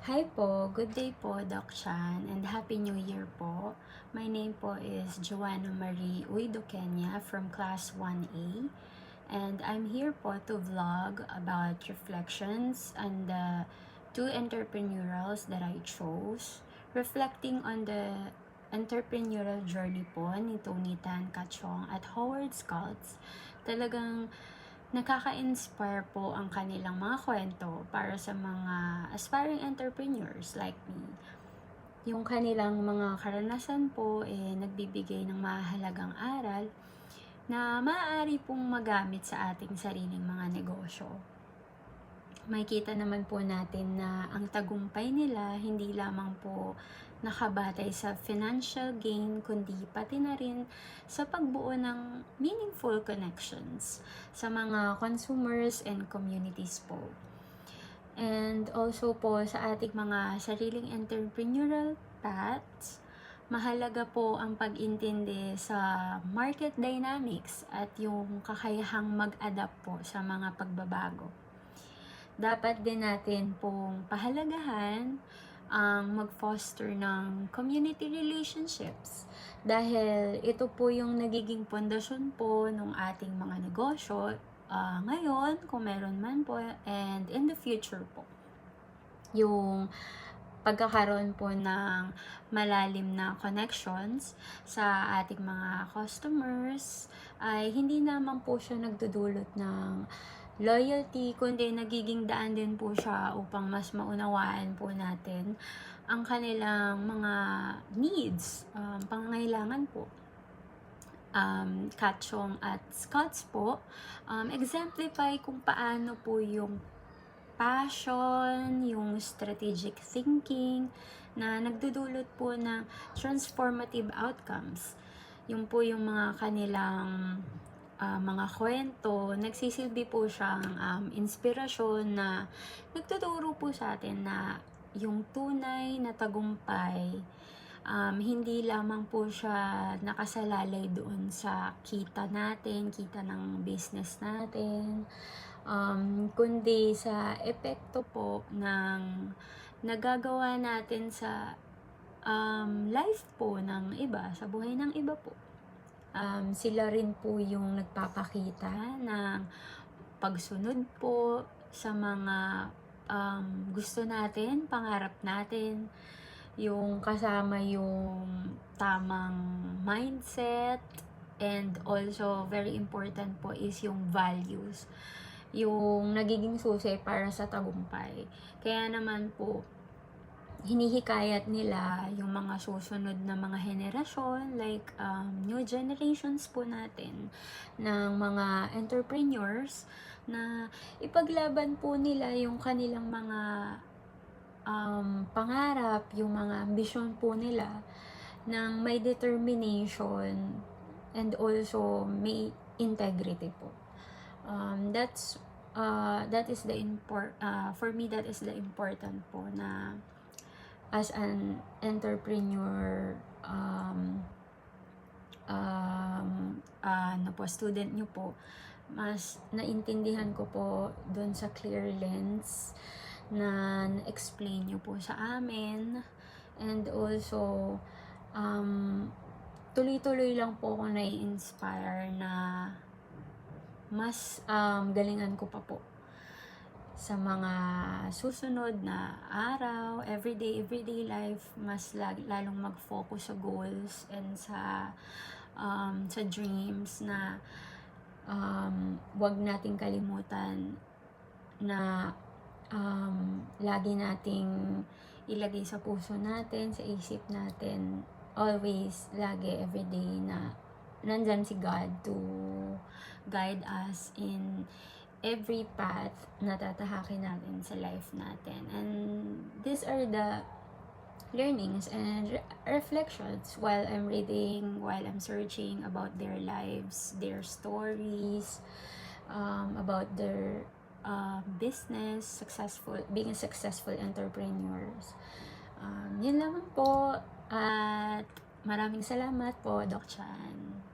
Hi po, good day po Doc Chan and Happy New Year po. My name po is Joanna Marie Uido Kenya from Class 1A and I'm here po to vlog about reflections on the two entrepreneurials that I chose, reflecting on the entrepreneurial journey po ni Tony Tan Kachong at Howard Schultz. Talagang nakaka-inspire po ang kanilang mga kwento para sa mga aspiring entrepreneurs like me. Yung kanilang mga karanasan po nagbibigay ng mahalagang aral na maaari pong magamit sa ating sariling mga negosyo. Makikita naman po natin na ang tagumpay nila hindi lamang po nakabatay sa financial gain kundi pati na rin sa pagbuo ng meaningful connections sa mga consumers and communities po. And also po sa ating mga sariling entrepreneurial paths, mahalaga po ang pag-intindi sa market dynamics at yung kakayahang mag-adapt po sa mga pagbabago. Dapat din natin pong pahalagahan ang mag-foster ng community relationships dahil ito po yung nagiging pundasyon po ng ating mga negosyo ngayon, kung meron man po, and in the future po. Yung pagkakaroon po ng malalim na connections sa ating mga customers ay hindi naman po siya nagdudulot ng loyalty, kundi nagiging daan din po siya upang mas maunawaan po natin ang kanilang mga needs, pangangailangan po. Kachong at Scots po, exemplify kung paano po yung passion, yung strategic thinking na nagdudulot po ng transformative outcomes. Yung po yung mga kanilang mga kwento, nagsisilbi po siyang inspirasyon na nagtuturo po sa atin na yung tunay na tagumpay, hindi lamang po siya nakasalalay doon sa kita natin, kita ng business natin, kundi sa epekto po ng nagagawa natin sa life po ng iba, sa buhay ng iba po. Sila rin po yung nagpapakita ng pagsunod po sa mga gusto natin, pangarap natin, yung kasama yung tamang mindset, and also very important po is yung values, yung nagiging susi para sa tagumpay. Kaya naman po, hinihikayat nila yung mga susunod na mga henerasyon, like new generations po natin ng mga entrepreneurs, na ipaglaban po nila yung kanilang mga pangarap, yung mga ambisyon po nila ng may determination and also may integrity po. That is the for me, that is the important po na as an entrepreneur, student nyo po, mas naintindihan ko po doon sa clear lens na na-explain nyo po sa amin. And also, tuloy-tuloy lang po ako nai-inspire na mas galingan ko pa po sa mga susunod na araw, everyday life, mas lalong mag-focus sa goals and sa dreams, na wag nating kalimutan na lagi nating ilagay sa puso natin, sa isip natin, always, lagi, everyday, na nandyan si God to guide us in every path na tatahakin natin sa life natin. And these are the learnings and reflections while I'm reading, while I'm searching about their lives, their stories, about their business, being a successful entrepreneurs. Yun lamang po, at maraming salamat po, Doc Chan.